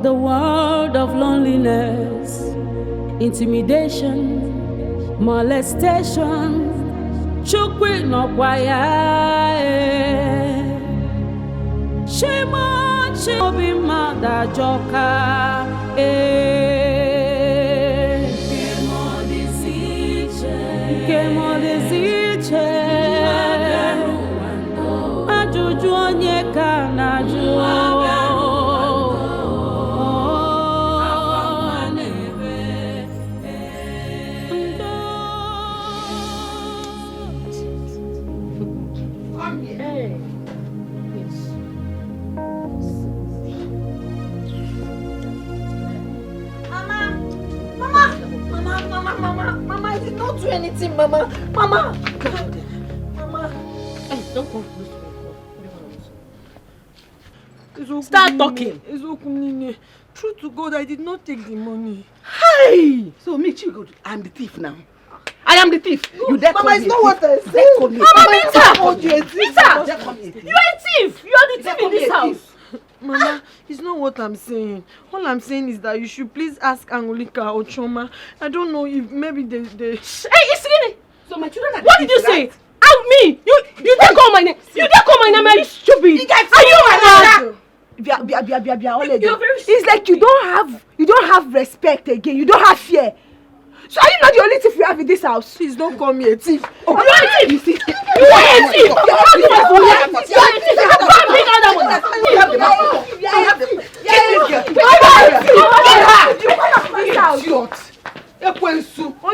the world of loneliness, intimidation, molestation. Chukwi no kwaya. Shema chobi mada joka. Kemo diziche. Ajuju onye kana juo. Mama, I did not do anything, Mama. Mama. Hey, don't go. Start talking. True to God, I did not take the money. Hey! So me too good. I'm the thief now. I am the thief. You dare Mama, call it's me not what I said. Mama, Rita! You are a thief! You are the thief in this house! Mama, it's not what I'm saying. All I'm saying is that you should please ask Angolika or Choma. I don't know if maybe they... Hey, Isigini! So my children are What did you say? Out me! You didn't call my name! You didn't call my name! Are you stupid? Are you mad? It's like you don't have respect again. You don't have fear. So are you not the only thief you have in this house? Please don't call me a thief. Oh, you are a thief! You are a thief! You are a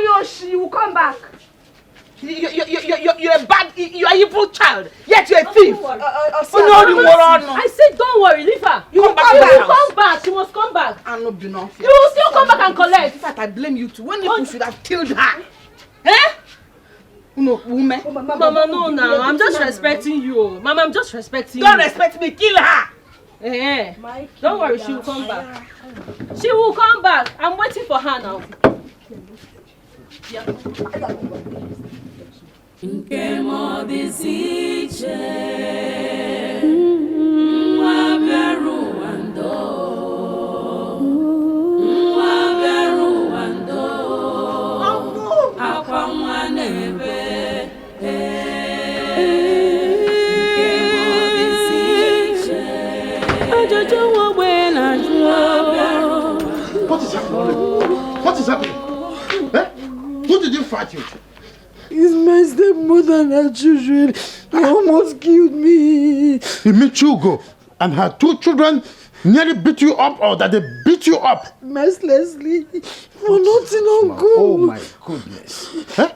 thief! You will come back. You're a bad, you are an evil child. Yet you're a thief. I said don't worry, leave her. You will come back. She must come back. I no be no fear. You will still come back and collect. In fact, I blame you too. When you should have killed her. Eh? No, woman. Mama, no, now. I'm just respecting you. Mama, I'm just respecting you. Don't respect me. Kill her. Eh. Don't worry, she will come back. She will come back. I'm waiting for her now. Yeah. Nkemo disiche Mwaberu wando Akwa mwanebe Nkemo disiche Ajojo wogwe na jo. What is happening? What is happening? Eh? Who did you fight with? It's my stepmother and children. They almost killed me. Imichugo and her 2 children nearly beat you up, or that they beat you up? Mercilessly. For nothing, Uncle. Oh my goodness. Eh?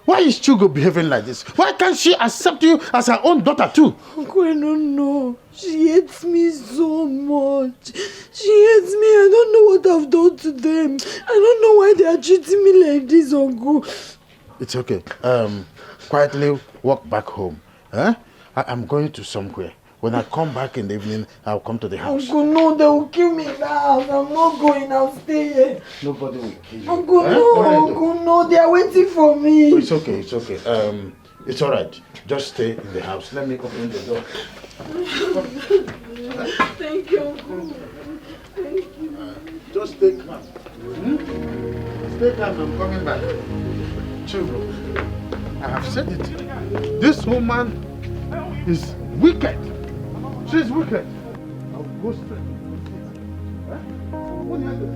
Why is Chugo behaving like this? Why can't she accept you as her own daughter too? Uncle, I don't know. She hates me so much. She hates me. I don't know what I've done to them. I don't know why they are treating me like this, Uncle. It's okay. Quietly walk back home. Eh? I'm going to somewhere. When I come back in the evening, I'll come to the house. Uncle, no, they will kill me in the house. I'm not going. I'll stay here. Nobody will kill you. Uncle, no, Uncle, no. They are waiting for me. Oh, it's okay, it's okay. It's all right. Just stay in the house. Let me open the door. Thank you, Uncle. Thank you. Just stay calm. Stay calm. I'm coming back. Children, I have said it. This woman is wicked. She's wicked. I'll go straight. What do you have to do?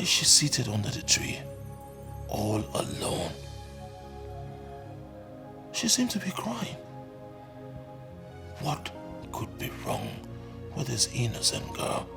is she seated under the tree, all alone? She seemed to be crying. What could be wrong with this innocent girl?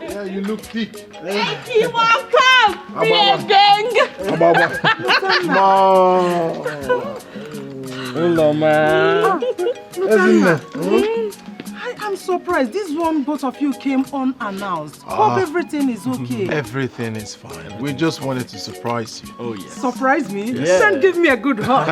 Yeah, you look thick. Thank you, welcome! Hello, man. I'm surprised. This one, both of you came unannounced. Hope everything is okay. Everything is fine. We just wanted to surprise you. Oh, yes. Surprise me? Yeah. Then give me a good hug.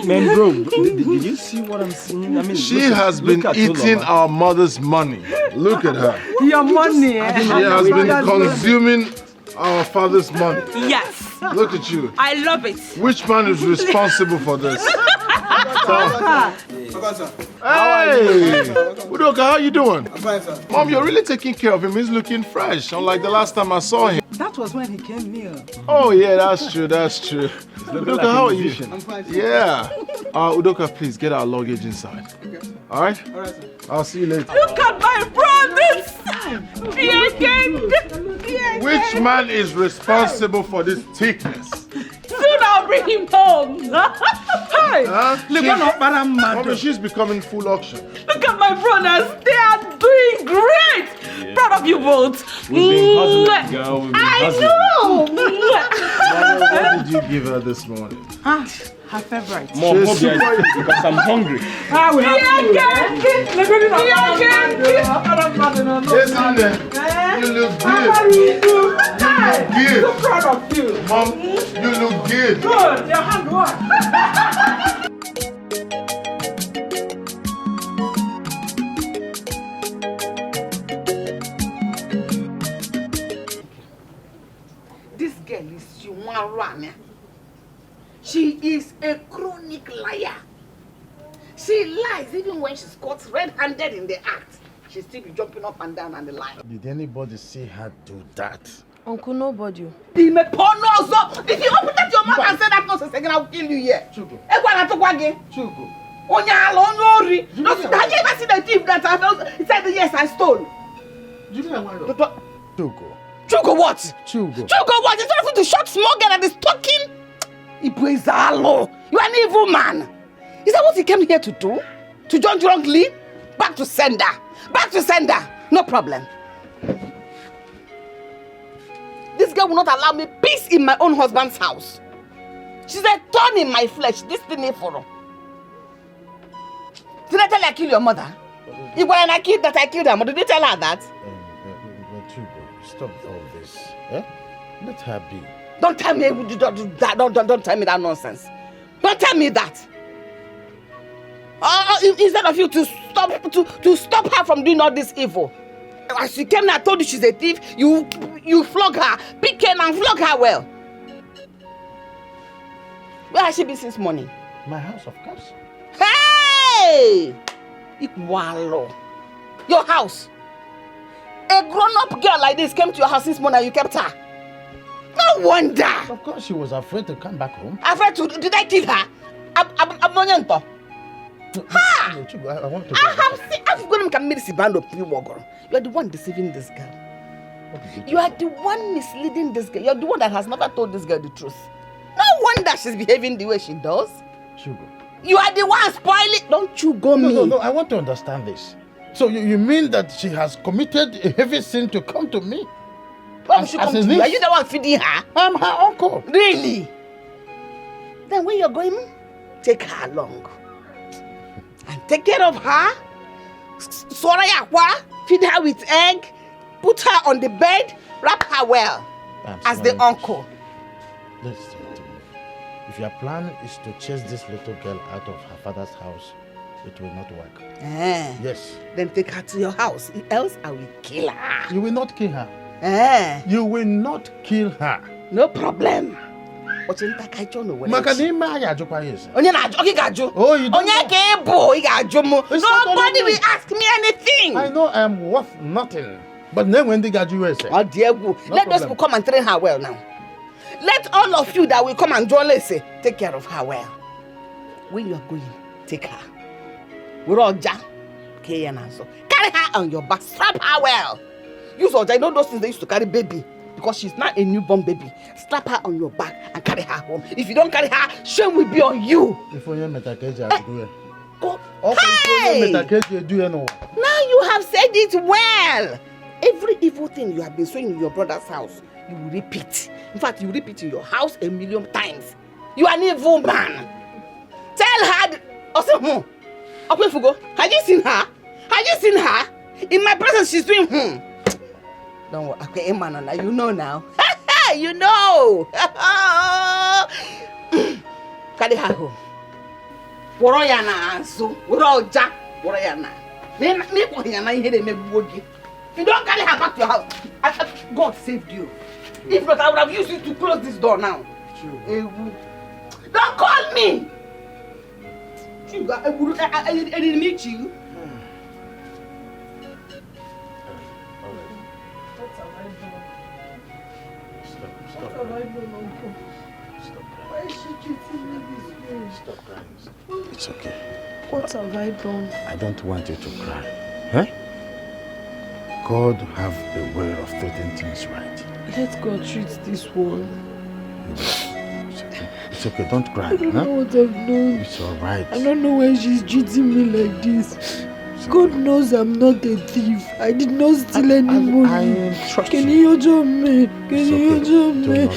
Man, bro, did you see what I'm seeing? I mean, She has been eating our mother's money. Look at her. Your money. She has been consuming our father's money. Yes, Look at you. I love it. Which man is responsible for this? Hey! Udoka, how you doing? I'm fine, sir. Mom, you're really taking care of him. He's looking fresh, unlike the last time I saw him. That was when he came near. Oh, yeah, that's true, that's true. Udoka, how are you? I'm fine, sir. Yeah. Udoka, please get our luggage inside. Okay. All right? All right, sir. I'll see you later. Look at my brothers! Which man is responsible for this thickness? Soon I'll bring him home. Hey, Mommy, she's becoming full auction. look at my brothers. They are doing great. Yeah. Proud of you both. We've been hustling, girl. We've been hustling. What did you give her this morning? Her favorite. Mom, hope you are because I'm hungry. Listen there. You look good. You look good. So proud of you. Mom, you look good. Good. Your hand work. This girl is one runner. She is a chronic liar. She lies even when she's caught red-handed in the act. She still be jumping up and down on the line. Did anybody see her do that? Uncle, nobody. If you open that your mouth and say that nonsense again, I will kill you here. Chuku. Chuku. Have you ever seen a thief that he said yes, I stole? Chuku. Chuku what? Chuku. Chuku what? It's not to short small girl that is talking. Ibuezalo, you are an evil man. Is that what he came here to do? To join drunkenly? Back to sender. Back to sender. No problem. This girl will not allow me peace in my own husband's house. She's a thorn in my flesh. This thing is for her. I tell her I killed your mother? When I killed her mother, did you tell her that? Stop all this. Eh? Let her be. Don't tell me that. Don't tell me that nonsense. Don't tell me that. Instead of you to stop her from doing all this evil. As she came and I told you she's a thief, you flog her, pick her and flog her well. Where has she been since morning? My house, of course. Hey! Ikwalo. Your house. A grown-up girl like this came to your house this morning and you kept her. No wonder. Of course, she was afraid to come back home. Afraid to? Did I kill her? I'm ha! I want to You are the one deceiving this girl. You are the one misleading this girl. You are the one that has never told this girl the truth. No wonder she's behaving the way she does. Sugar. You are the one spoiling. Don't you go me. No, I want to understand this. So you mean that she has committed a heavy sin to come to me? Why should come to you? Are you the one feeding her? I'm her uncle. Really? Then when you're going, take her along. And take care of her. Feed her with egg. Put her on the bed. Wrap her well. As the uncle. Listen to me. If your plan is to chase this little girl out of her father's house, it will not work. Yes. Then take her to your house. Else I will kill her. You will not kill her. You will not kill her. No problem. Oh, you don't know. Nobody will ask me anything. I know I'm worth nothing. But then when they got you, say, oh dear, let those people come and train her well now. Let all of you that will come and join us say, take care of her well. When you are going, take her. We're all Carry her on your back, strap her well. Use all, I know those things they used to carry baby. Because she's not a newborn baby. Strap her on your back and carry her home. If you don't carry her, shame will be on you. Hey! Now you have said it well. Every evil thing you have been saying in your brother's house, you will repeat. In fact, you repeat in your house 1,000,000 times. You are an evil man. Tell her. Also, have you seen her? Have you seen her? In my presence, she's doing Don't worry. Okay, man, you know now. You know. Carry her home. If you don't carry her back to your house, God saved you. If not, I would have used you to close this door now. Don't call me. I didn't meet you. Why is she treating me this way? Stop crying. It's okay. What have I done? I don't want you to cry. Huh? God have a way of treating things right. Let God treat this one. It's okay. Don't cry. I don't know what I've done. It's alright. I don't know why she's treating me like this. God knows I'm not a thief. I did not steal any money. I trust Can you. you judge me? Can you judge me?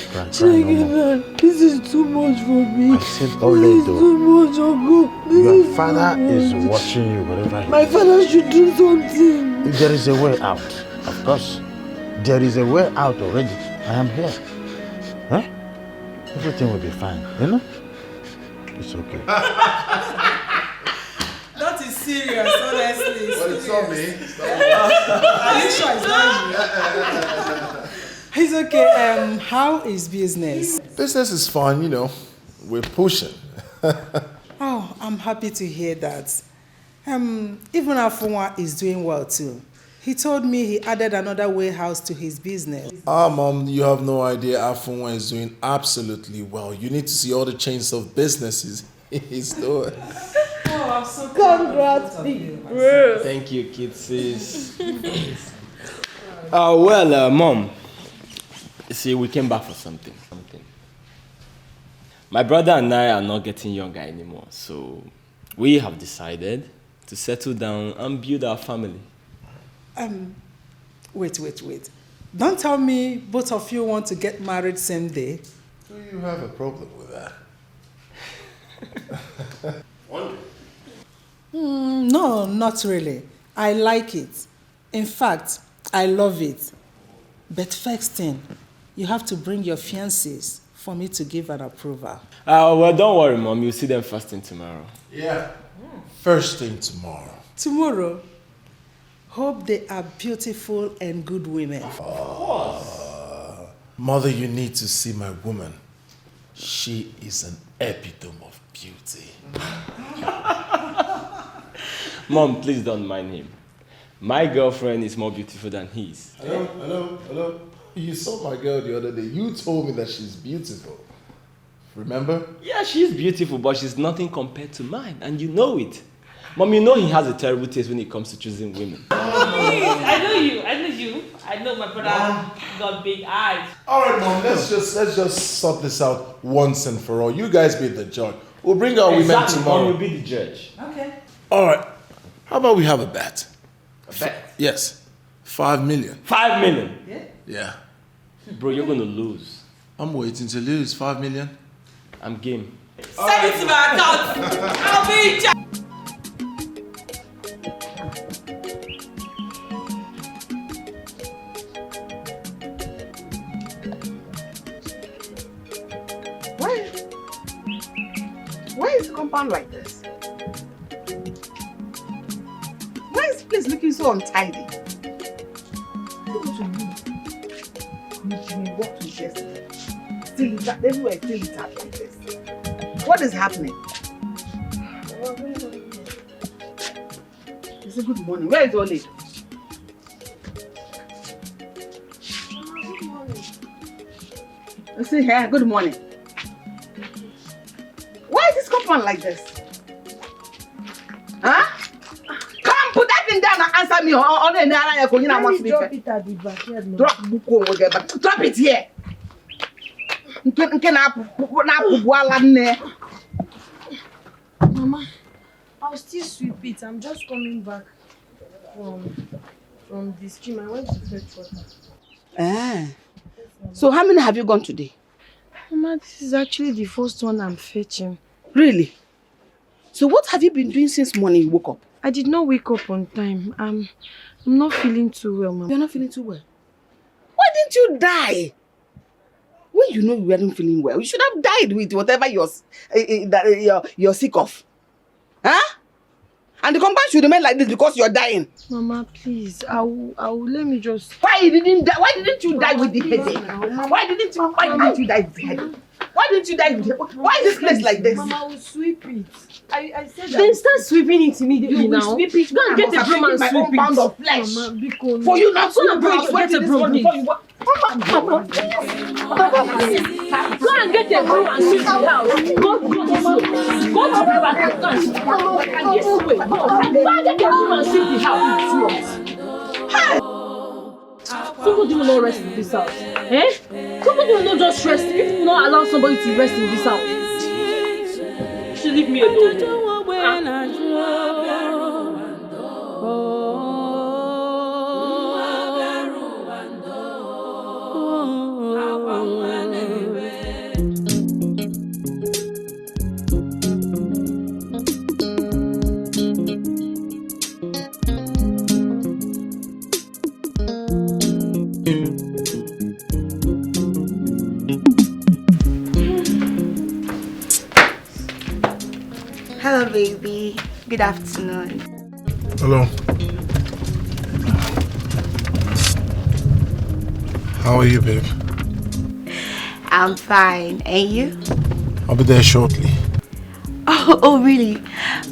This is too much for me. I said already though. Too much, Uncle. Your father is watching you wherever he is. My father should do something. There is a way out. Of course. There is a way out already. I am here. Huh? Everything will be fine. You know? It's okay. That is serious, honestly. Well, it's not me. Are you sure it's not you? It's okay. How is business? Business is fun, you know. We're pushing. Oh, I'm happy to hear that. Even Afunwa is doing well too. He told me he added another warehouse to his business. Mom, you have no idea. Afunwa is doing absolutely well. You need to see all the chains of businesses he's doing. Oh, I'm so Congrats, big bro. Thank you, kidsies. Mom, see, we came back for something. My brother and I are not getting younger anymore, so we have decided to settle down and build our family. Wait. Don't tell me both of you want to get married same day. Do you have a problem with that? No, not really. I like it. In fact, I love it. But first thing, you have to bring your fiancés for me to give an approval. Well, don't worry, Mom. You'll see them first thing tomorrow. Yeah. First thing tomorrow. Tomorrow? Hope they are beautiful and good women. Of course. Mother, you need to see my woman. She is an epitome of beauty. Mom, please don't mind him. My girlfriend is more beautiful than his. Hello. You saw my girl the other day. You told me that she's beautiful. Remember? Yeah, she's beautiful, but she's nothing compared to mine, and you know it. Mom, you know he has a terrible taste when it comes to choosing women. I know you. I know my brother got big eyes. All right, Mom. Let's just sort this out once and for all. You guys be the judge. We'll bring our women tomorrow. Mom, you'll be the judge. Okay. All right. How about we have a bet? A bet? Yes. 5 million. 5 million? Yeah. Bro, you're gonna lose. I'm waiting to lose 5 million. I'm game. Send it to my account. I'll be in charge. Why is the compound like this? Why is the place looking so untidy? We walked to yesterday. Still it's everywhere still it's like this. What is happening? It's a good morning. Where is Ole? I say here, good morning. Why is this compound like this? Huh? Come, put that thing down and answer me. Drop it at the backyard. Drop it here. Mama, I'll still sweep it. I'm just coming back from the stream. I went to fetch water. So how many have you gone today? Mama, this is actually the first one I'm fetching. Really? So what have you been doing since morning you woke up? I did not wake up on time. I'm not feeling too well, Mama. You're not feeling too well? Why didn't you die? When you know you weren't feeling well, you should have died with whatever you're sick of. Huh? And the compound should remain like this because you're dying. Mama, please. I will let me just... Why didn't you die with the headache? Why didn't you die with the headache? Why didn't you die with the headache? Why is this place like this? Mama, I will sweep it. I said that. Then start sweeping it immediately you now. Will sweep it. Go and get a broom and sweep it. Pound of flesh. Mama, because... For you not to get a broom. Go and get a broom and sweep the house. Go to the back and this way. Go and get a broom and sweep the house. Somebody will not rest in this house. Somebody will not just rest. If you will not allow somebody to rest in this house, you should leave me alone. Hello, baby. Good afternoon. Hello. How are you, babe? I'm fine. And you? I'll be there shortly. Oh, really?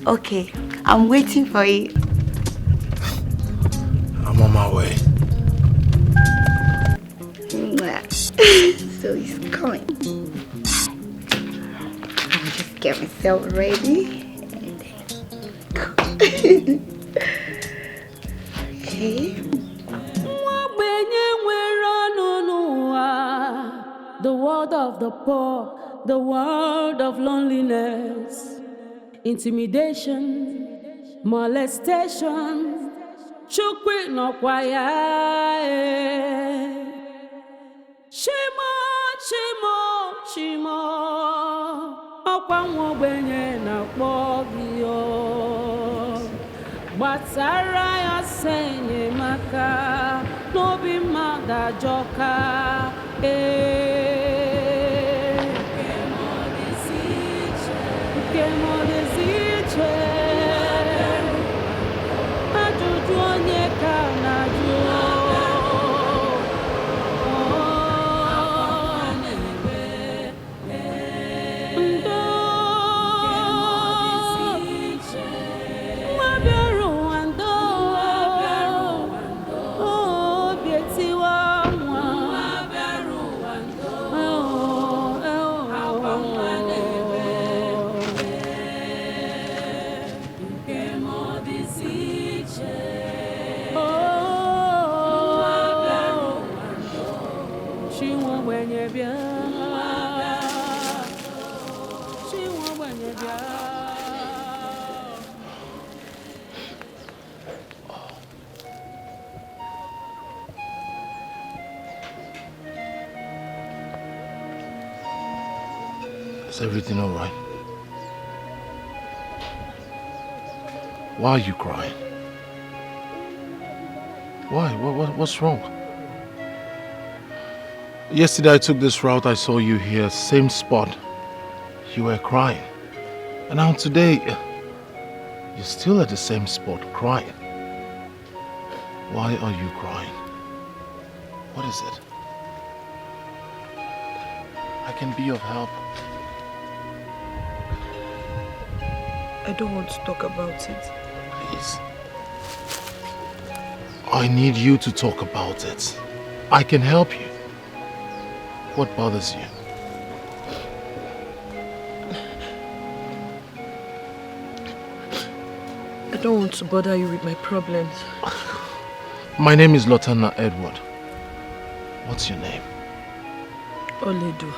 Okay. I'm waiting for you. I'm on my way. So he's coming. I'll just get myself ready. Okay. The world of the poor, the world of loneliness, intimidation, molestation, chukwi no kwaya. Shimo, okwa nwa ogbenye na kpọ gị o. gbasara ya senye maka n'obi mmadụ ajọka nke mọdịzi iche ajụjụ onye ka na-ajụ Is everything all right? Why are you crying? Why? What's wrong? Yesterday I took this route, I saw you here, same spot. You were crying. And now today, you're still at the same spot, crying. Why are you crying? What is it? I can be of help. I don't want to talk about it. Please. I need you to talk about it. I can help you. What bothers you? I don't want to bother you with my problems. My name is Lotana Edward. What's your name? Oledu.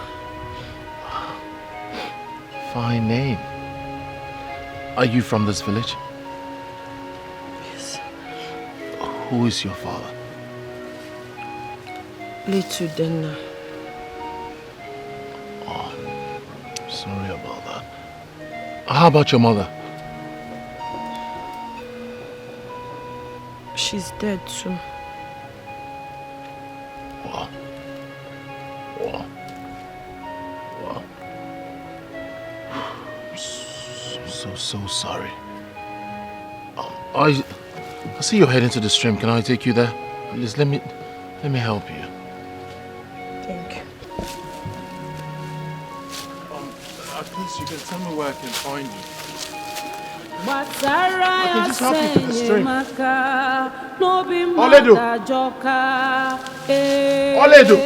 Fine name. Are you from this village? Yes. Who is your father? Little Denna. Oh, sorry about that. How about your mother? She's dead too. Wow. Wow. Wow. So sorry. I see you're heading to the stream. Can I take you there? Please let me help you. Thank you. At least you can tell me where I can find you. I can just help you to the stream. Oledu! Oledu!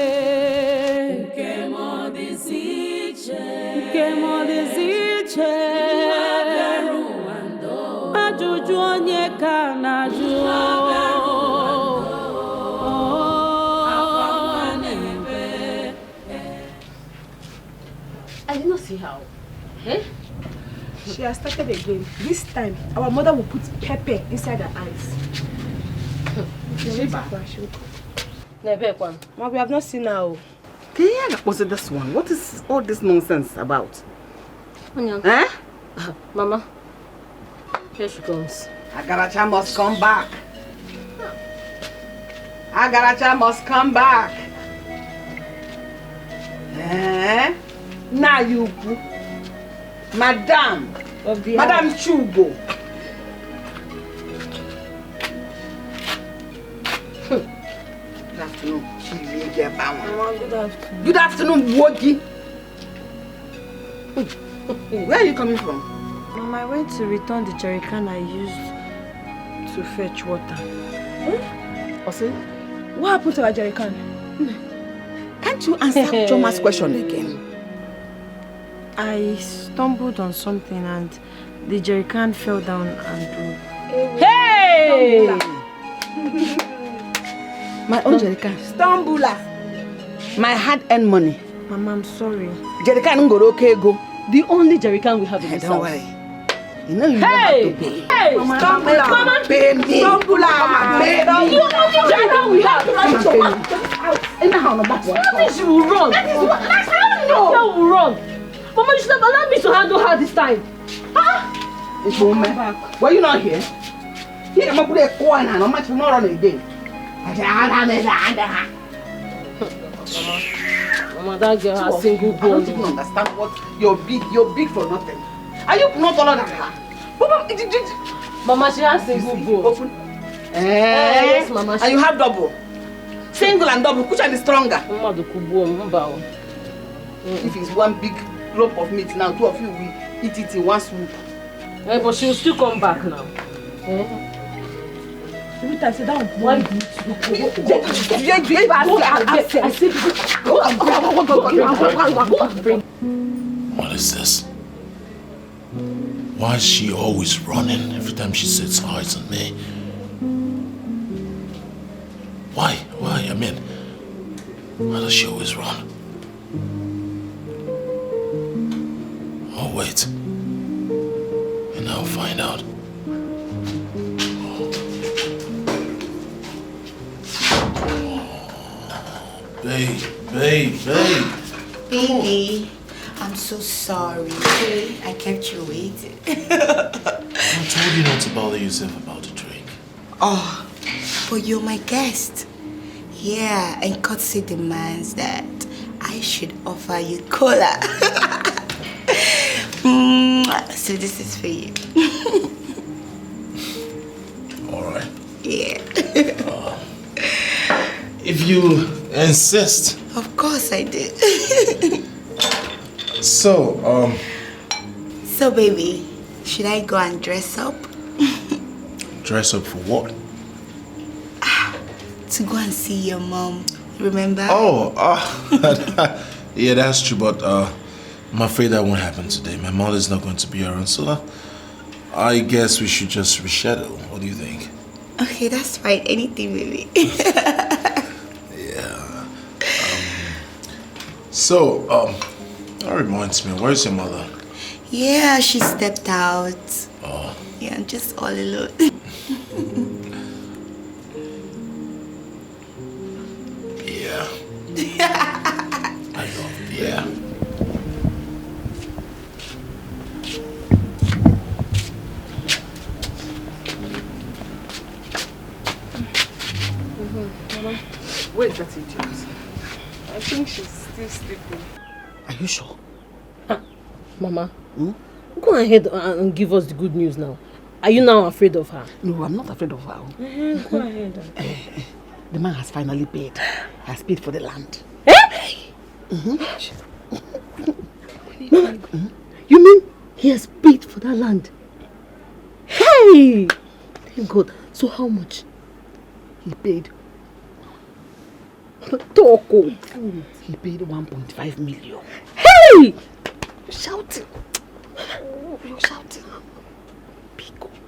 I did not see how. Eh? She has started again. This time, our mother will put pepper inside her eyes. Ma, we have not seen her. What's this one? What is all this nonsense about? Eh? Mama, here she comes. Agaracha must come back. Agaracha must come back. Eh? Now you, Madam Chugo. Good afternoon. Good afternoon, Wogi. Where are you coming from? Mama, I went to return the jerry can I used to fetch water. Also, what happened to our jerry can? Can't you answer Choma's question again? I stumbled on something and the jerry can fell down and broke. Hey! My own jerry can. Stumbler. My hard-earned money. Mama, I'm sorry. Jerry can go okay go. The only jerry can we have in this house. Don't worry. You know you don't have to pay. Hey! Mama, pay me. Stumbler. Pay me. The only jerry can we have. Nothing she will run. That is what I don't That will run. Mama, you should have allowed me to handle her this time. Were you not here? Here, I'm going to put a corner and I'm much more on again. Mama, that girl has single bone. I don't even understand what you're big for nothing. Are you not taller than her? Mama, she has single bone. Yes, Mama. And you have double. Single and double, which one is stronger? If it's one big lump of meat now, two of you will eat it in one swoop. But she will still come back now. Every time I say that one, what is this? Why is she always running every time she sets eyes on me? Why? I mean, why does she always run? Oh, wait. And I'll find out. Babe. Baby, I'm so sorry. I kept you waiting. I told you not to bother yourself about the drink. Oh, but you're my guest. Yeah, and courtesy demands that I should offer you cola. So this is for you. All right. Yeah. If you insist. Of course I do. So, So, baby, should I go and dress up? Dress up for what? To go and see your mom. Remember? Oh, yeah, that's true, but I'm afraid that won't happen today. My mother's not going to be around, so I guess we should just reschedule. What do you think? Okay, that's fine. Anything, baby. Yeah. That reminds me, where's your mother? Yeah, she stepped out. Oh. Yeah, I'm just all alone. Yeah. I love it, yeah. Mama, where is that idiot? I think she's still sleeping. Are you sure? Mama, go ahead and give us the good news now. Are you now afraid of her? No, I'm not afraid of her. Go ahead. The man has finally paid. Has paid for the land. Mama, you mean he has paid for that land? Hey! Thank God. So how much? He paid. Toko. He paid 1.5 million. Hey! Shouting. You're shouting.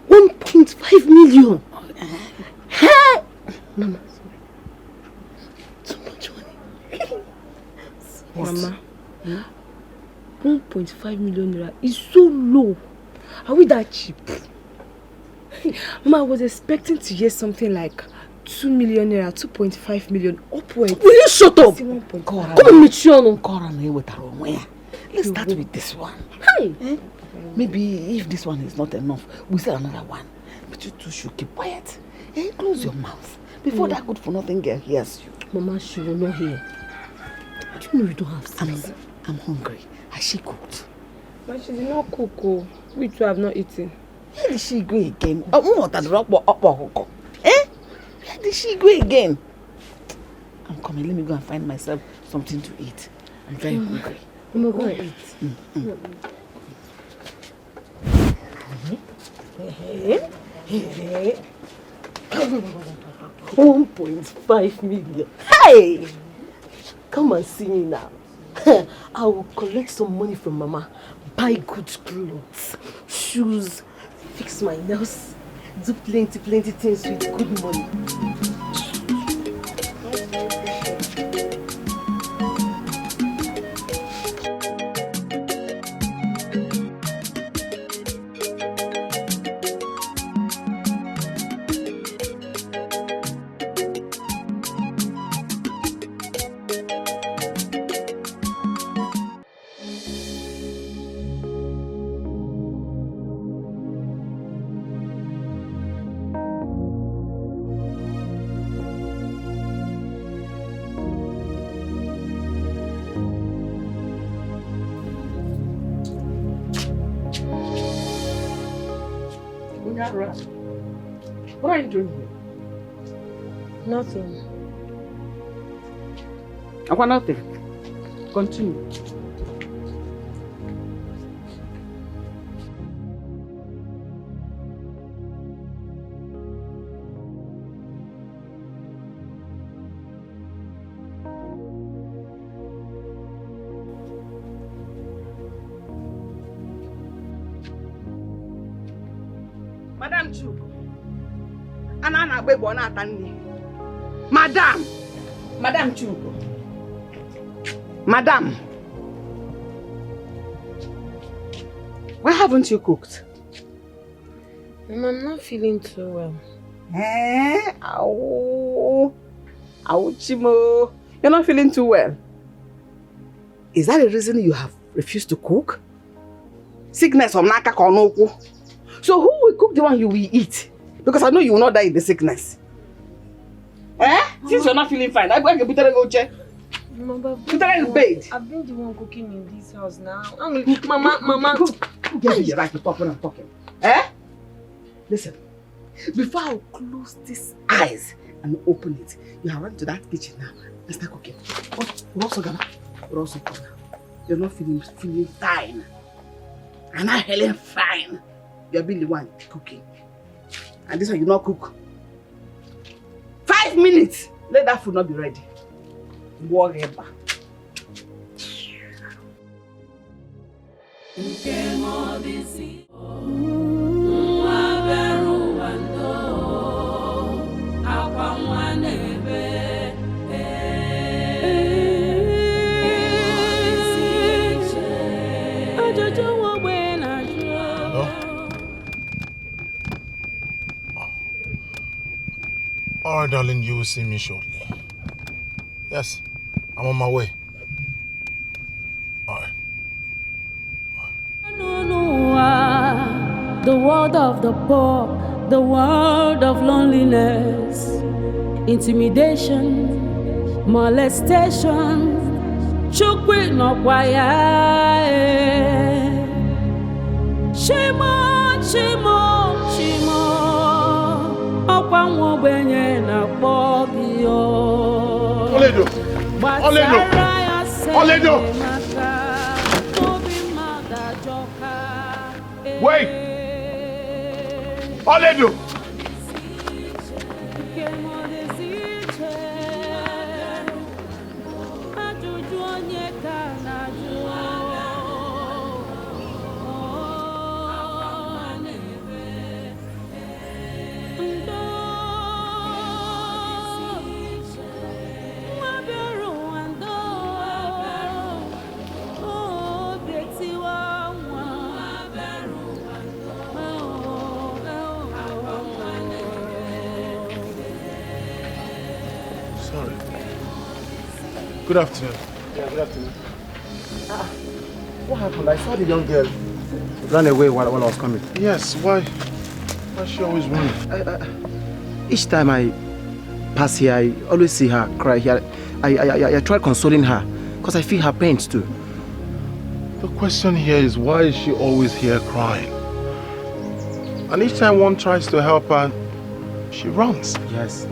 1.5 million. Hey! Mama, too much money. Mama, 1.5 million naira is so low. Are we that cheap? Mama, I was expecting to hear something like 2 million naira, 2.5 million upwards. Will you shut up? Come on, Michiano. Let's start with this one. Hey! Maybe if this one is not enough, we'll say another one. But you two should keep quiet. Close your mouth before that good for nothing girl hears you. Mama, she will not hear. Do you know you don't have sense? I'm hungry. Has she cooked? But she did not cook. Oh. We two have not eaten. Where did she go again? Where did she go again? I'm coming. Let me go and find myself something to eat. I'm very hungry. I'm not going to eat. 1.5 million. Hey! Come and see me now. I will collect some money from Mama, buy good clothes, shoes, fix my nails, do plenty things with good money. Gara, what are you doing here? Nothing. I want nothing. Continue. Madam Chu, Anana Bebo Natani. Madam Chu. Madam, why haven't you cooked? Mama, I'm not feeling too well. Chimo. You're not feeling too well. Is that the reason you have refused to cook? Sickness from Naka Konoku. So who will cook the one you will eat? Because I know you will not die in the sickness. Since you're not feeling fine, I'm going to put her in go check. Mama, put her in bed. I've been the one cooking in this house now. Mama. Who gave you the right to talk when I'm talking? Listen, before I close these eyes and open it, you have run to that kitchen now and start cooking. We're also come now. You're not feeling fine. I'm not feeling fine. You're being the one cooking. And this one you not cook. 5 minutes, let that food not be ready. Whatever. Alright, darling, you will see me shortly. Yes, I'm on my way. Alright. The world of the poor, the world of loneliness, intimidation, molestation, chukwi no kwaya. Shimo. Oledo! Wait! Oledo! Good afternoon. Yeah, good afternoon. What happened? I saw the young girl run away when I was coming. Yes, why she always running? Each time I pass here, I always see her cry here. I try consoling her because I feel her pains too. The question here is, why is she always here crying? And each time one tries to help her, she runs. Yes.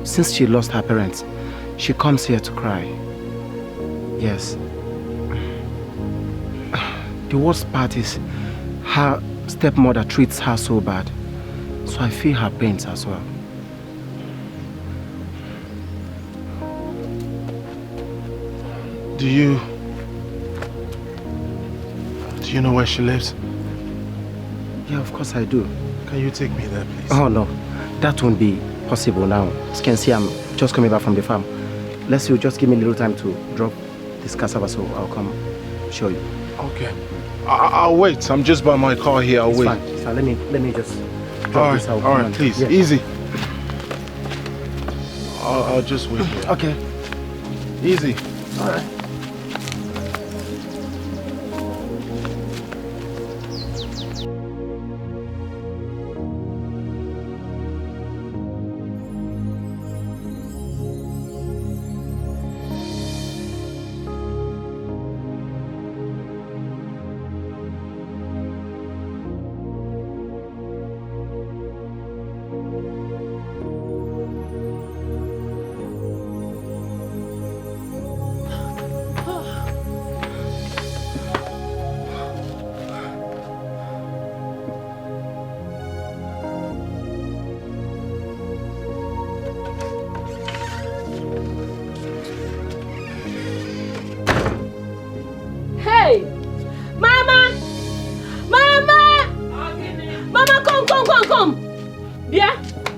Since she lost her parents, she comes here to cry. Yes. The worst part is her stepmother treats her so bad. So I feel her pains as well. Do you know where she lives? Yeah, of course I do. Can you take me there, please? Oh no, that won't be possible now. As you can see, I'm just coming back from the farm. Let's just give me a little time to drop this cassava, so I'll come show you. Okay. I'll wait. I'm just by my car here. I'll wait. Fine. So let me just drop this out. All right, please. Yeah. Easy. I'll just wait here. Okay. Easy. All right.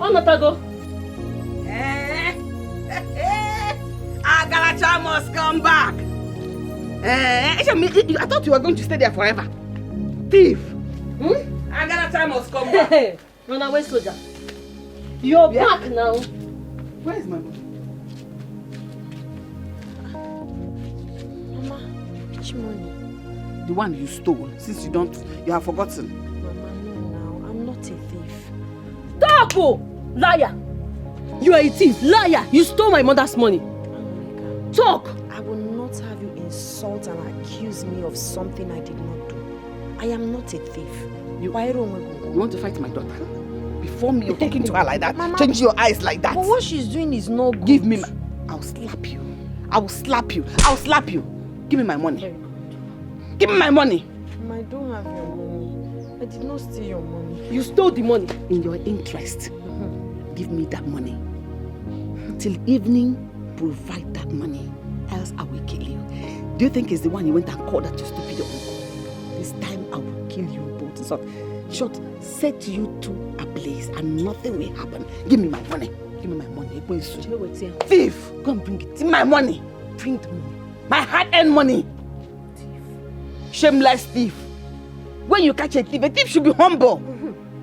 Onatago. Agalacha must come back. I thought you were going to stay there forever. Thief. Agalacha must come back. Hey, run away, soldier. You're back now. Where is my money? Mama, which money? The one you stole, since you have forgotten. Mama, no now. I'm not a thief. Stop! Oh! Liar! You are a thief, liar! You stole my mother's money. Talk! I will not have you insult and accuse me of something I did not do. I am not a thief. You want to fight my daughter? Before me, you're talking to her like that? Mama, change your eyes like that? But what she's doing is not good. Give me I'll slap you. I will slap you. I'll slap you. Give me my money. Give me my money. Mama, I don't have your money. I did not steal your money. You stole the money. In your interest. Give me that money. Till evening, provide that money. Else I will kill you. Do you think it's the one you went and called that your stupid uncle? This time I will kill you both. Short, set you two ablaze and nothing will happen. Give me my money. Give me my money. Thief! Go and bring it. Give me my money. Bring the money. My hard-earned money. Thief. Shameless thief. When you catch a thief should be humble.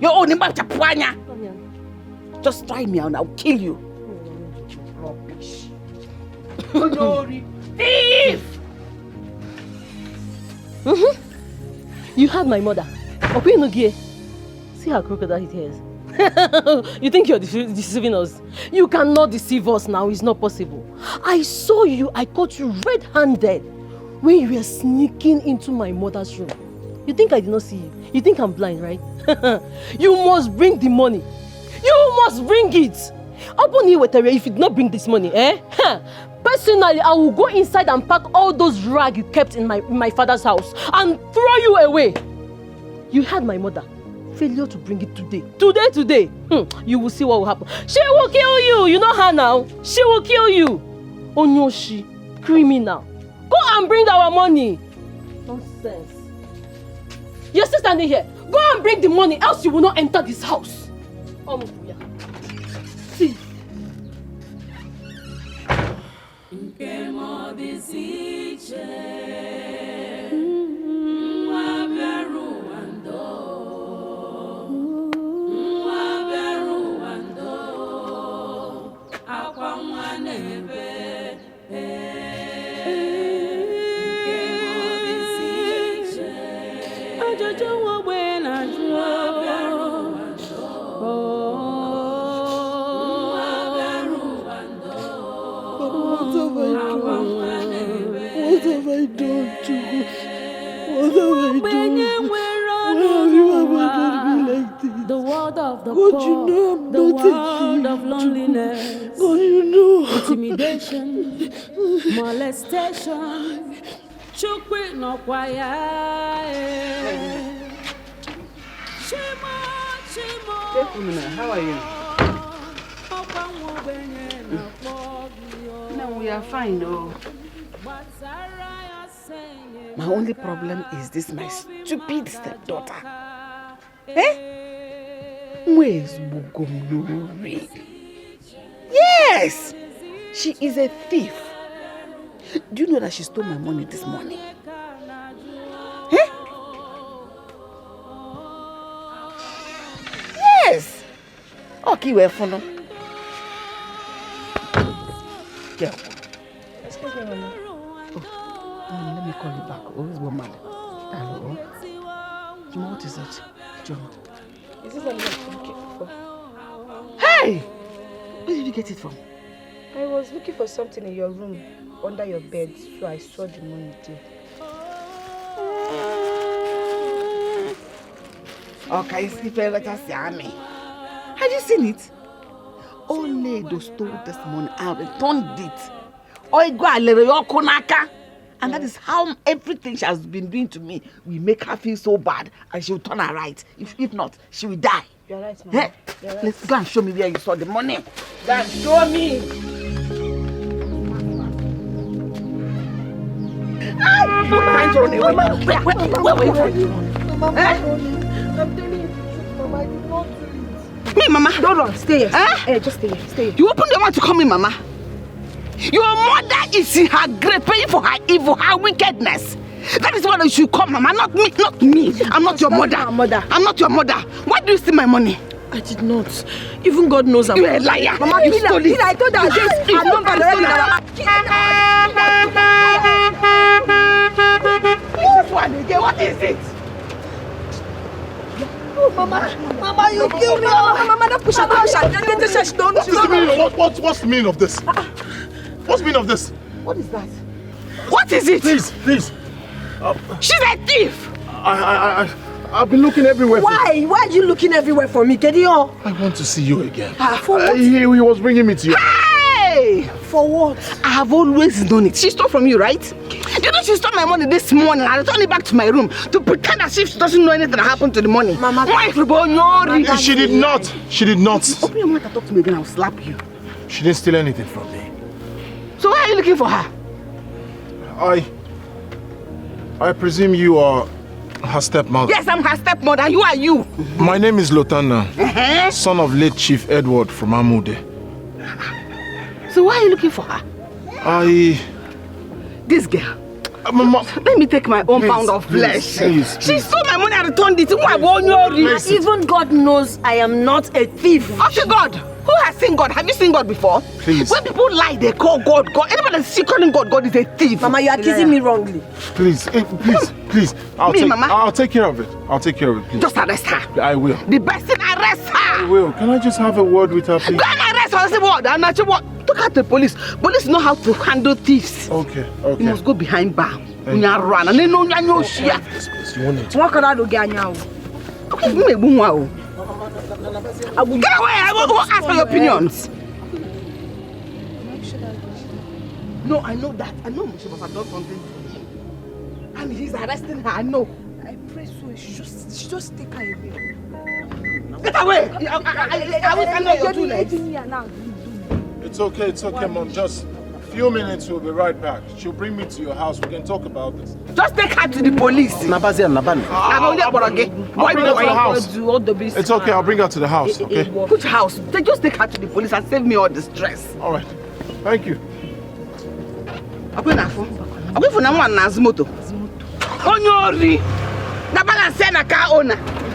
Your own Chapwanya. Just try me and I'll kill you. Rubbish. Thief! You had my mother. See how crocodile it is. You think you're deceiving us? You cannot deceive us now. It's not possible. I saw you. I caught you red-handed when you were sneaking into my mother's room. You think I did not see you? You think I'm blind, right? You must bring the money. You must bring it. If you did not bring this money, personally, I will go inside and pack all those rags you kept in my father's house and throw you away. You had my mother. Failure to bring it today. Today. You will see what will happen. She will kill you. You know her now. She will kill you. Onyoshi, criminal. Go and bring our money. Nonsense. You're still standing here. Go and bring the money, else you will not enter this house. See. The world of the poor, you know I'm the not world of loneliness, God, you know. intimidation, molestation, chukwi no kwaya. How are you? No, we are fine though. My only problem is this my stupid stepdaughter. Where's Bugomluri? Yes! She is a thief. Do you know that she stole my money this morning? Yes! Okay, we're fine. Girl. Excuse me, Mama. Let me call you back. Always woman. Hello. Juma, what is it? Juma. Is this what you're looking for? Hey! Where did you get it from? I was looking for something in your room, under your bed, so I saw the money there. Okay, have you seen it? Only those stole this money. I returned it. And that is how everything she has been doing to me. We make her feel so bad and she will turn her right. If not, she will die. You're right, Mama. Hey, You're right. let's go and show me where you saw the money. Go and show me. Where were you running? Mama, I'm telling you, Mama, I did not do it. Me, Mama. Don't run. Stay here. Eh? Just stay here. Stay here. You open your mouth to call me Mama. Your mother is in her grave paying for her evil, her wickedness. That is why you should call Mama, not me. Not me. I'm not your mother. I'm not your mother. Why do you steal my money? I did not. Even God knows I'm a liar. Mama, you stole it. I told her this. I know about This one again, what is it? Oh, Mama, you killed me. Mama, don't push her. What's the meaning of this? What's the meaning of this? What is that? What is it? Please. She's a thief. I've been looking everywhere. Why? Why are you looking everywhere for me, Kedio? I want to see you again. For what? He was bringing me to you. Hey! For what? I have always known it. She stole from you, right? You know she stole my money this morning. I returned it back to my room to pretend as if she doesn't know anything that happened to the money. Mama, She did not. She did not. Open your mouth and talk to me again. I'll slap you. She didn't steal anything from me. So why are you looking for her? I presume you are her stepmother. Yes, I'm her stepmother. And who are you? My name is Lotana, son of late Chief Edward from Amude. So why are you looking for her? This girl. Let me take my own pound of flesh. Please. She stole my money and returned it. Even God knows I am not a thief. Okay, God. Who has seen God? Have you seen God before? Please. When people lie, they call God. Anybody that's calling God is a thief. Mama, you are accusing me wrongly. Please. I'll take care of it. Please. Just arrest her. I will. The best thing, arrest her. I will. Can I just have a word with her, please? Go and arrest her. Say what? I'm not sure what. Look at the police. Police know how to handle thieves. Okay. You must go behind bar. When you run and they know you share. You want it? What can I do, Ganya? Okay, you may boom wow. Get away! I won't ask for your opinions. No, I know that. I know she must have done something to him. And he's arresting her. I know. I pray so. She just take her away. Get away! I will send her your 2 legs. It's okay, Mom. Just a few minutes, we'll be right back. She'll bring me to your house. We can talk about this. Just take her to the police. I'll bring her to the house. It's okay, I'll bring her to the house, okay? Which house? Just take her to the police and save me all the stress. All right. Thank you.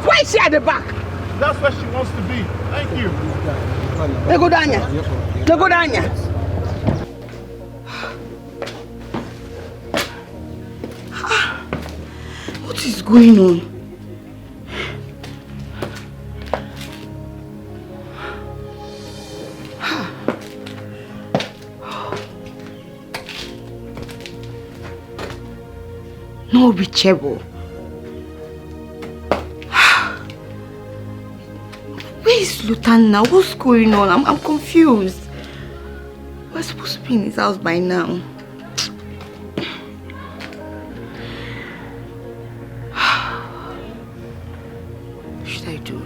Why is she at the back? That's where she wants to be. Thank you. Go down here. What is going on? No reachable. Where is Lutan now? What's going on? I'm confused. We're supposed to be in his house by now. What should I do?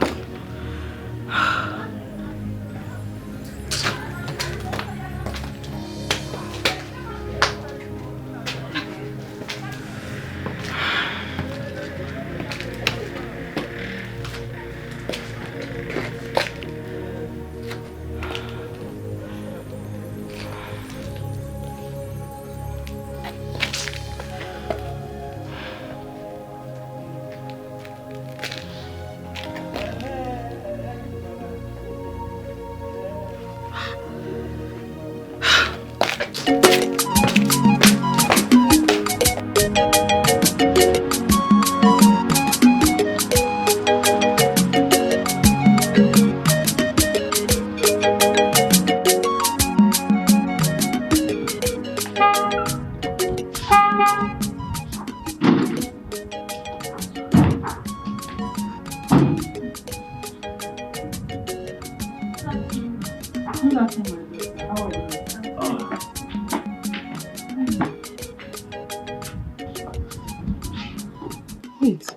Wait,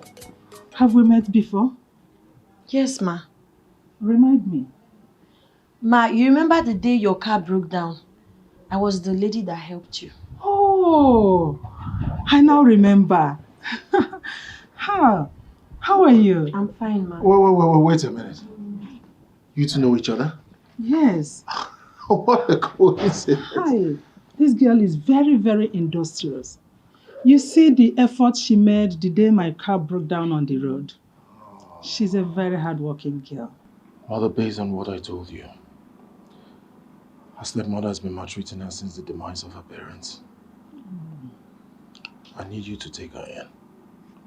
have we met before? Yes, Ma. Remind me. Ma, you remember the day your car broke down? I was the lady that helped you. Oh, I now remember. How are you? I'm fine, Ma. Wait a minute. You two know each other? Yes. What a coincidence. Hi. This girl is very, very industrious. You see the effort she made the day my car broke down on the road. She's a very hardworking girl. Mother, based on what I told you, her stepmother has been maltreating her since the demise of her parents. I need you to take her in.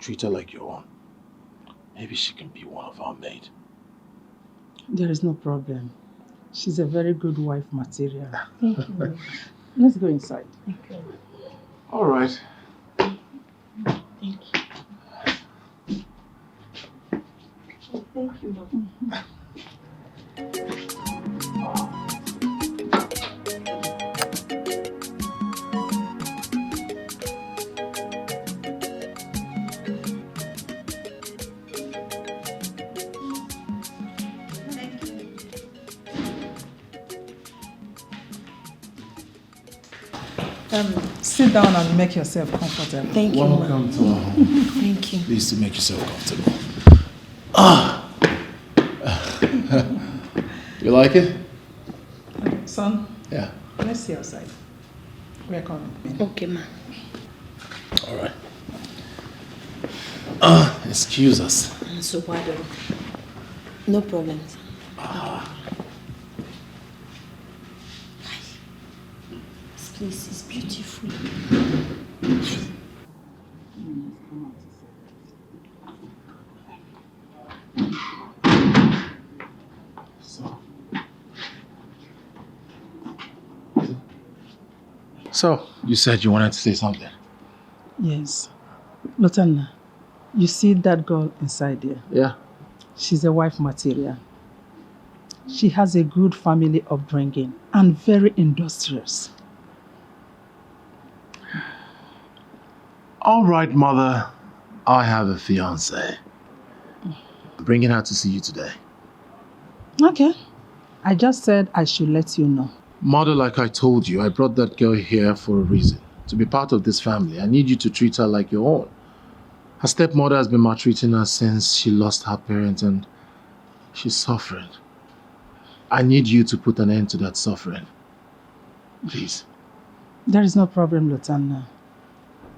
Treat her like your own. Maybe she can be one of our maid. There is no problem. She's a very good wife material. Thank you. Let's go inside. Okay. All right. Thank you. Oh, thank you, Mom. Sit down and make yourself comfortable. Thank you, Welcome to our home. Thank you. Please to make yourself comfortable. You like it? Son? Yeah. Let's see outside. We're coming. Okay, ma. All right. Excuse us. So why don't? No problem. This place is beautiful. So, you said you wanted to say something. Yes. Lotana, you see that girl inside there? Yeah. She's a wife material. She has a good family upbringing and very industrious. All right, Mother. I have a fiancé. I'm bringing her to see you today. Okay. I just said I should let you know. Mother, like I told you, I brought that girl here for a reason. To be part of this family. I need you to treat her like your own. Her stepmother has been maltreating her since she lost her parents and she's suffering. I need you to put an end to that suffering. Please. There is no problem, Lotana.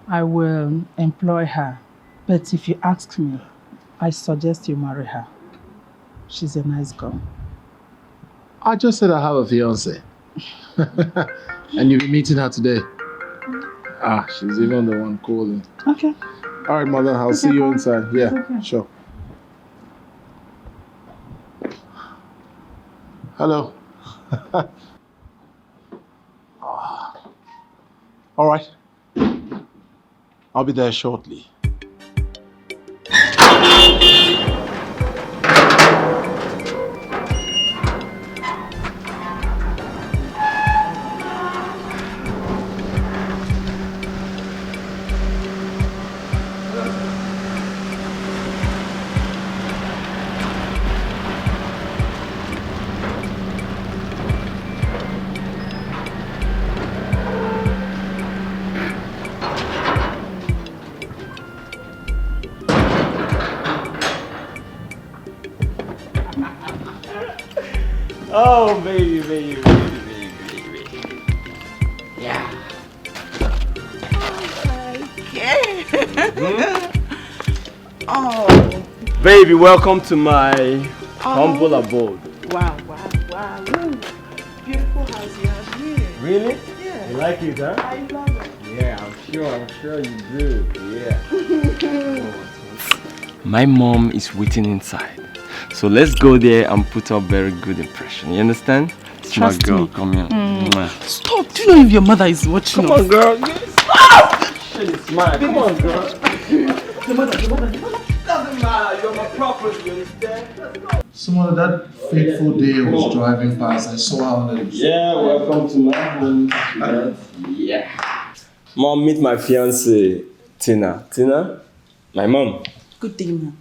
I will employ her. But if you ask me, I suggest you marry her. She's a nice girl. I just said I have a fiancé. And you'll be meeting her today. She's even the one calling. Okay. All right, Mother, I'll see you inside. Yeah, sure. Hello. All right. I'll be there shortly. Oh, baby. Yeah. Oh. Baby, welcome to my humble abode. Wow. Beautiful house you have here. Really? Yeah. You like it, huh? I love it. Yeah, I'm sure you do. Yeah. My mom is waiting inside. So let's go there and put up a very good impression. You understand? Smart Trust girl, me. come here. Mwah. Stop. Do you know if your mother is watching Come us? on, girl. Stop! Shit is smart. Come on, girl. Your mother. Doesn't matter. You're my property, you understand? Some of that fateful day I was driving past, I saw her on the... Yeah, welcome to my home. Yeah. Mom, meet my fiancée, Tina. Tina, my mom. Good day, ma'am.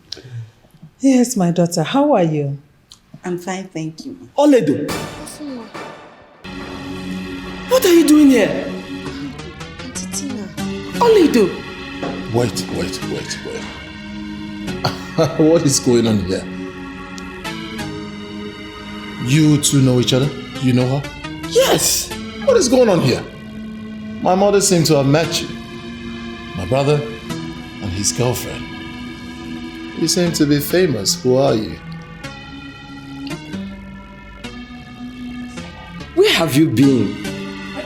Yes, my daughter. How are you? I'm fine, thank you. Oledo. What are you doing here? Auntie Tina. Oledo. Wait. What is going on here? You two know each other? Do you know her? Yes. What is going on here? My mother seemed to have met you. My brother and his girlfriend. You seem to be famous. Who are you? Where have you been?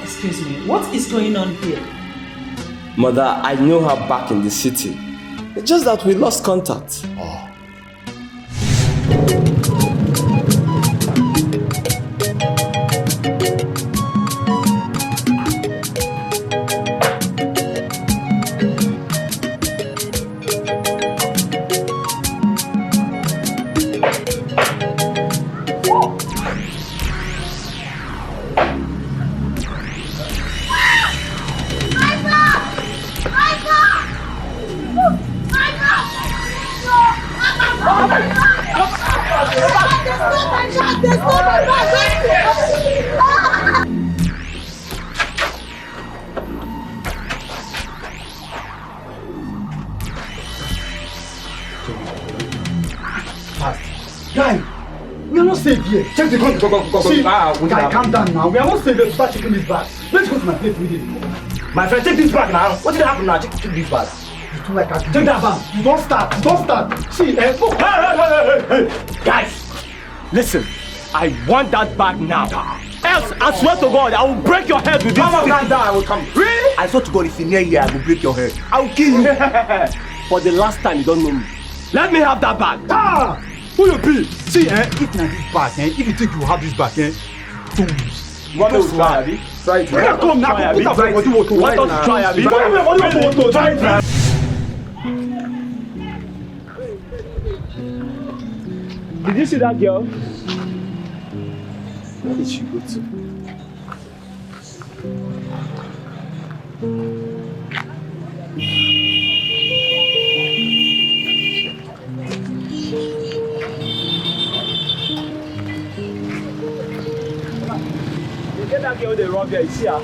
Excuse me, what is going on here? Mother, I know her back in the city. It's just that we lost contact. Oh. Guy, we are not safe here. Check the gun. Go. See, guy, calm down now. We are not safe here to start checking this bag. Let's go to my place immediately. My friend, take this bag now. What did happen now? Check this bag. You do like that. Take that bag. You don't start. See, hey. Guys, listen. I want that bag now. Else, I swear to God, I will break your head with this. Calm down, I will come. Really? I swear to God, if you're near here, I will break your head. I will kill you. For the last time, you don't know me. Let me have that bag. Who you be? See, if not this bag, if you think you have this bag, fools. You want me to try, Abi? Try it. Come now, put up what you want to want us to try, Abi? Try it now. Did you see that girl? Where did she go to? You get that girl they rob here, you see her?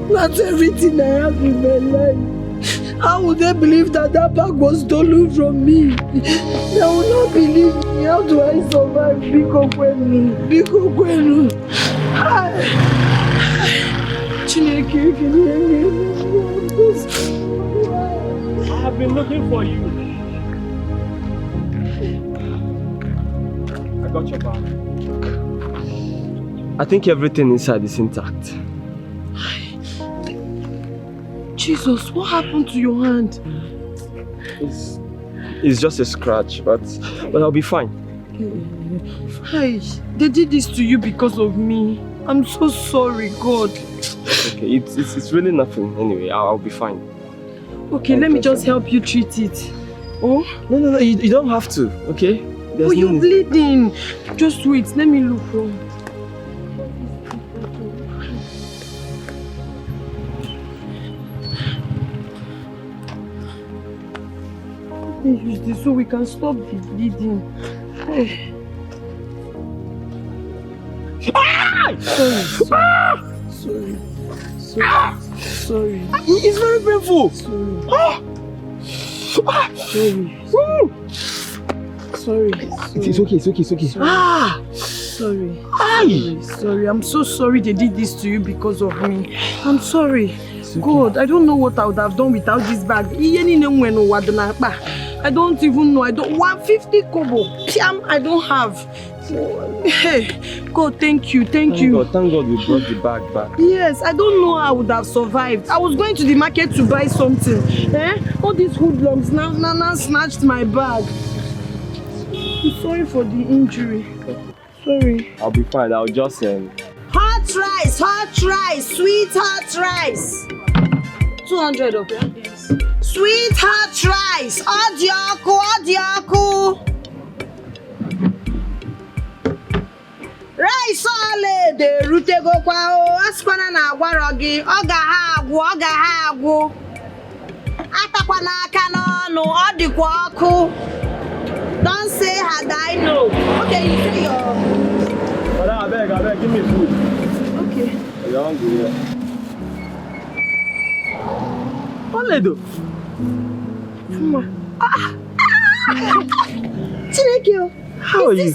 That's everything I have in my life. How would they believe that that bag was stolen from me? They will not believe me. How do I survive? Biko Kwenu. Chineke, I have been looking for you. I got your bag. I think everything inside is intact. Jesus, what happened to your hand? It's just a scratch, but I'll be fine. Hey, they did this to you because of me. I'm so sorry, God. Okay, it's really nothing anyway. I'll be fine. Okay, let me just help you treat it. Oh? No, you don't have to, okay? Oh, you're bleeding. Just wait, let me look for. Use this so we can stop the bleeding. Hey. Sorry. It's very painful. Sorry. It's okay. Sorry. I'm so sorry they did this to you because of me. I'm sorry. God, I don't know what I would have done without this bag. I don't even know. 150 kobo. Piam, I don't have. Hey, God, thank you. Thank God we brought the bag back. Yes, I don't know how I would have survived. I was going to the market to buy something. All these hoodlums now snatched my bag. I'm sorry for the injury. Sorry. I'll be fine. I'll just Hot rice, sweet hot rice. 200, okay? Yes. Sweet hot rice. Odioku. Rice solid. Rute go kwa o. Askwana na agwaro gi. Oga ha agwu. Atakwa n'aka n'ọnụ. Ọ dịkwa ọkụ. Don't say had I know. Okay, you say your... Madam, I beg, give me food. Okay. You're hungry, yeah. Oledo. Chineke, how are you?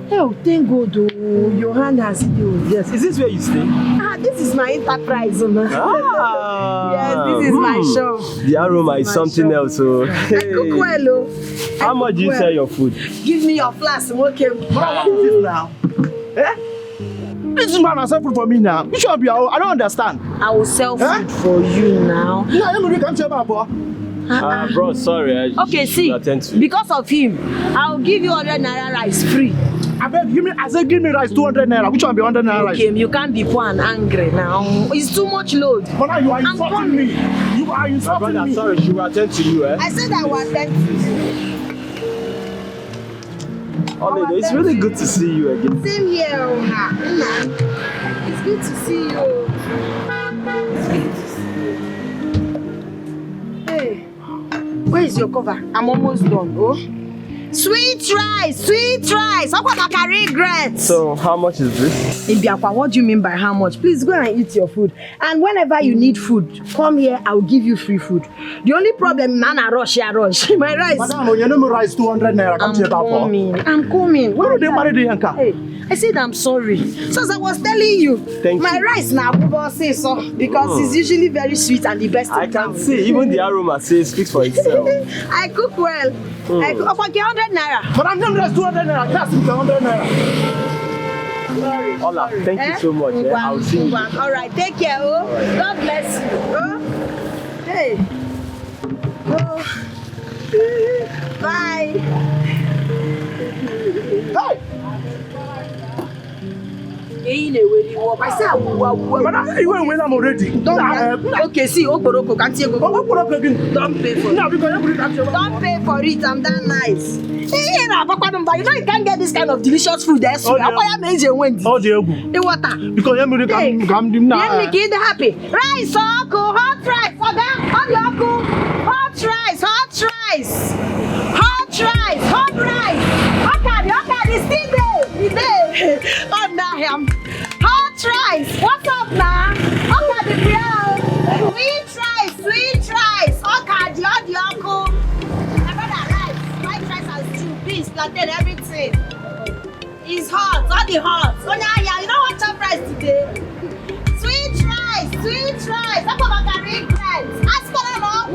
Oh, thank God, your hand has healed. Yes, is this where you stay? This is my enterprise, Yes, this is my shop. The aroma is something else, so... I cook well, How much do you sell your food? Give me your flask, okay? What is this now? This man has sold food for me now. You should be out. I don't understand. I will sell food for you now. No, you can't tell about. Bro, sorry. Okay, see, because of him, I'll give you 100 naira rice free. I beg, give me rice 200 naira. Which one be 100 naira rice? Okay, you can't be poor and angry now. It's too much load. But now you are insulting me. You are insulting me. Sorry, she will attend to you, I said I will attend to you. Oledo, it's really good to see you again. Same here, It's good to see you. Hey, where is your cover? I'm almost done. Oh, sweet rice. How about I regret? So, how much is this? Ibiakwa, what do you mean by how much? Please go and eat your food. And whenever you need food, come here. I'll give you free food. The only problem, Nana rush. My rice. Madam, you know my rice 200 naira. I'm coming. Why do they marry the Yanka? Hey, I said I'm sorry. So as I was telling you, my rice now say so because it's usually very sweet and the best. I can see. Even the aroma speaks for itself. I cook well. I cook 100 naira. But I'm not 200 naira. That's 100 naira. Sorry. Ola, thank you so much. I'll see you. All right, take care. Oh, God bless you. Oh, hey. Oh. Bye. Hey. I said I will. But you went when I'm already. Okay, see, Okoroko, can't you go? Don't pay for it. No, because don't pay for it. I'm that nice. You know you can't get this kind of delicious food there. So I'm amazing when the water. Because I'm really come now. Let me get happy. Rice, hot rice, hot rice. Okay, still there. Hot rice. What's up now? Okay, the grill. Sweet rice. Okay, the uncle. My brother rice. White rice and stew, beans, plantain, everything. It's hot. All the hot. Oh yeah, you don't want chop rice today. Sweet rice. That's what I can regret. Ask for them all.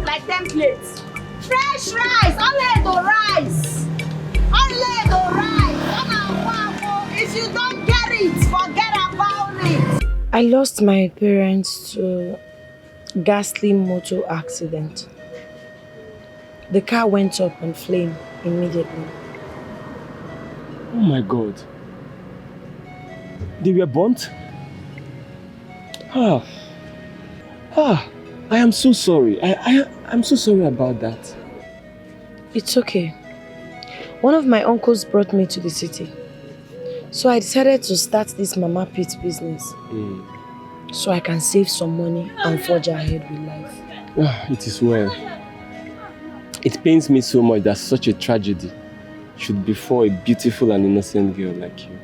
Like 10 plates. Fresh rice, Oledo rice. If you don't get it, forget about it. I lost my parents to a ghastly motor accident. The car went up in flame immediately. Oh my God. They were burnt? I am so sorry. I'm so sorry about that. It's okay. One of my uncles brought me to the city. So I decided to start this Mama Pit business. So I can save some money and forge ahead with life. It is well. It pains me so much that such a tragedy should befall a beautiful and innocent girl like you.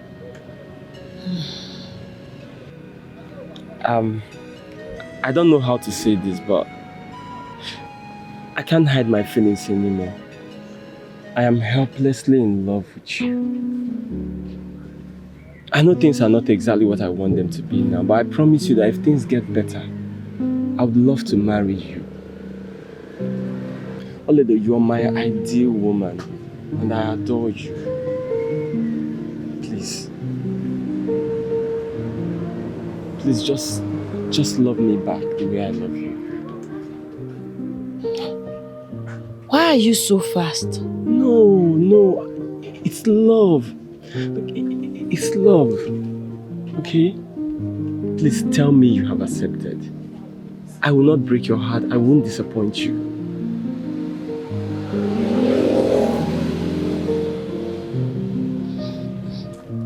I don't know how to say this, but I can't hide my feelings anymore. I am helplessly in love with you. I know things are not exactly what I want them to be now, but I promise you that if things get better, I would love to marry you. Oledo, you are my ideal woman, and I adore you. Please. Please just love me back the way I love you. Why are you so fast? No. It's love. It's love. Okay? Please tell me you have accepted. I will not break your heart. I won't disappoint you.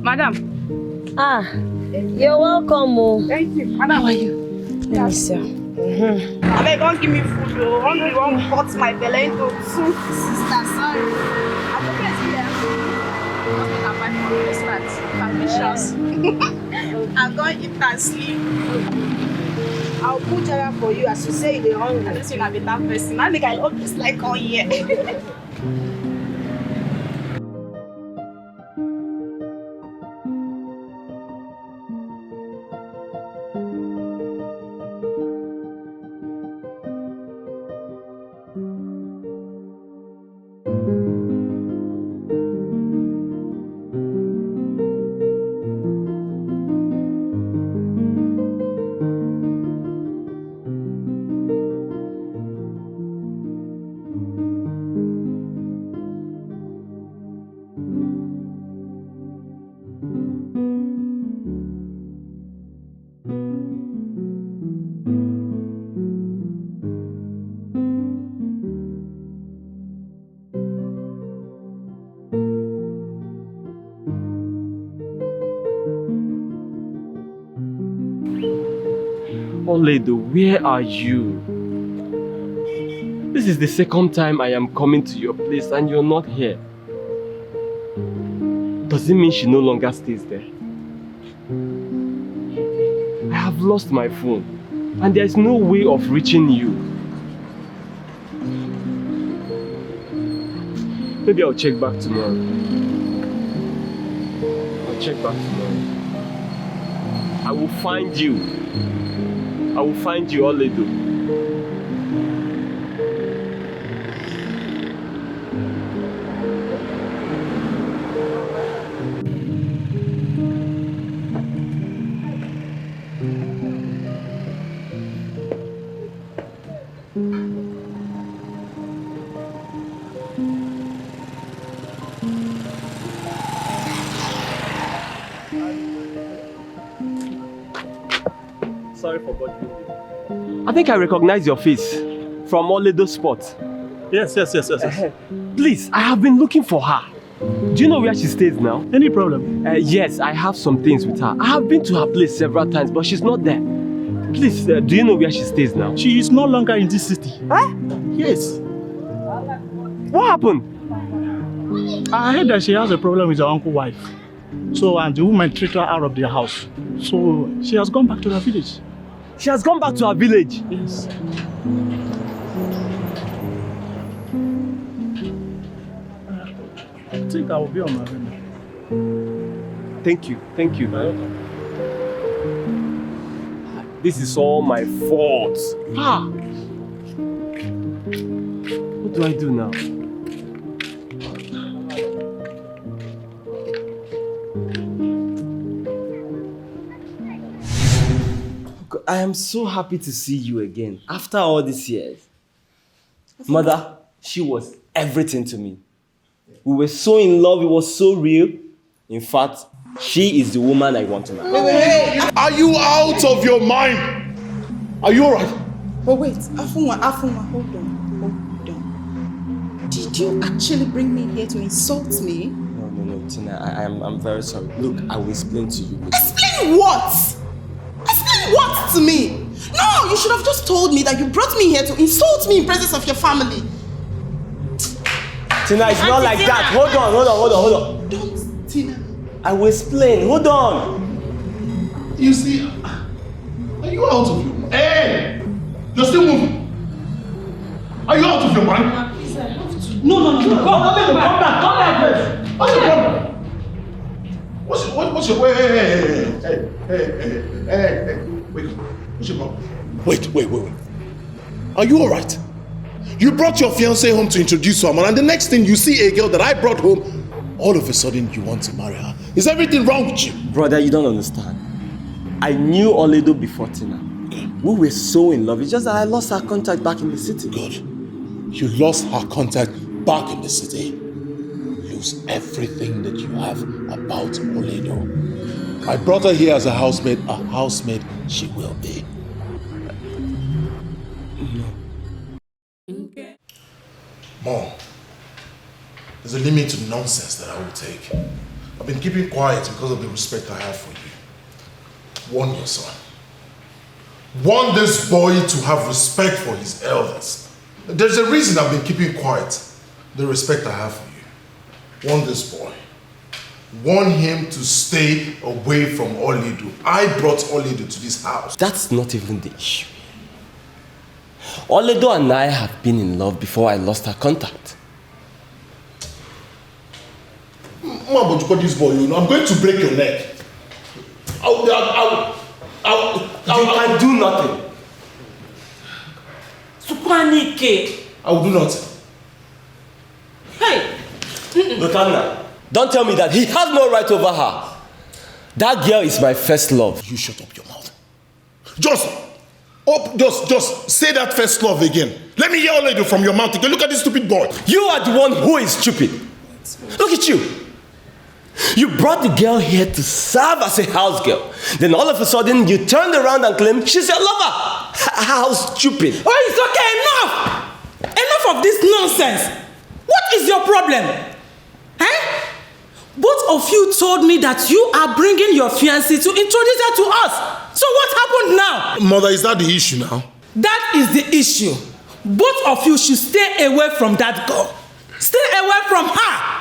Madam. You're welcome. Thank you. Madam, how are you? Let me see. I beg, don't give me food, though. Hungry won't cut my belly into two. Sister, sorry. I'm okay here. I'm going to eat and sleep. I'll put Jara for you as you say you're hungry. I just want to be that person. I think I love this like all year. Oledo, where are you? This is the second time I am coming to your place and you're not here. Does it mean she no longer stays there? I have lost my phone and there is no way of reaching you. Maybe I'll check back tomorrow. I'll check back tomorrow. I will find you. I will find you, Oledo. Sorry for bothering you. I think I recognize your face from Oledo's spot. Yes. Please, I have been looking for her. Do you know where she stays now? Any problem? Yes, I have some things with her. I have been to her place several times, but she's not there. Please, do you know where she stays now? She is no longer in this city. Huh? Yes. What happened? I heard that she has a problem with her uncle's wife. And the woman treated her out of their house. So she has gone back to her village. She has gone back to her village? Yes. I think I will be on my way now. Thank you. This is all my fault. What do I do now? I am so happy to see you again after all these years. Mother, she was everything to me. We were so in love, it was so real. In fact, she is the woman I want to marry. Wait. Are you out of your mind? Are you alright? But wait, Afunwa, hold on. Did you actually bring me here to insult me? No, Tina, I'm very sorry. Look, I will explain to you. Explain what? Explain what to me? No, you should have just told me that you brought me here to insult me in presence of your family. Tina, it's not like that. Hold on. Don't, Tina. I will explain. Hold on. You see, are you out of your mind? Hey! You're still moving. Are you out of your mind? Please, I have to. No. Come back first. What's your problem? What's your hey. Wait. What's your problem? Wait. Are you alright? You brought your fiancée home to introduce someone, and the next thing you see a girl that I brought home, all of a sudden you want to marry her. Is everything wrong with you? Brother, you don't understand. I knew Oledo before Tina. We were so in love. It's just that I lost her contact back in the city. Good. You lost her contact back in the city. Lose everything that you have about Oledo. I brought her here as a housemaid she will be. Mom, there's a limit to nonsense that I will take. I've been keeping quiet because of the respect I have for you. Warn your son. Warn this boy to have respect for his elders. There's a reason I've been keeping quiet. The respect I have for you. Warn this boy. Warn him to stay away from Oledo. I brought Oledo to this house. That's not even the issue. Oledo and I have been in love before I lost her contact. Mom, but you got this boy, you know, I'm going to break your neck. You can do nothing. I will do nothing. Hey! Lutana, don't tell me that he has no right over her. That girl is my first love. You shut up your mouth. Just say that first love again. Let me hear Oledo from your mouth again. Look at this stupid boy. You are the one who is stupid. Look at you. You brought the girl here to serve as a house girl. Then all of a sudden, you turned around and claimed she's your lover. How stupid. Oh, it's okay. Enough! Enough of this nonsense. What is your problem? Eh? Both of you told me that you are bringing your fiancée to introduce her to us. So what happened now? Mother, is that the issue now? That is the issue. Both of you should stay away from that girl. Stay away from her.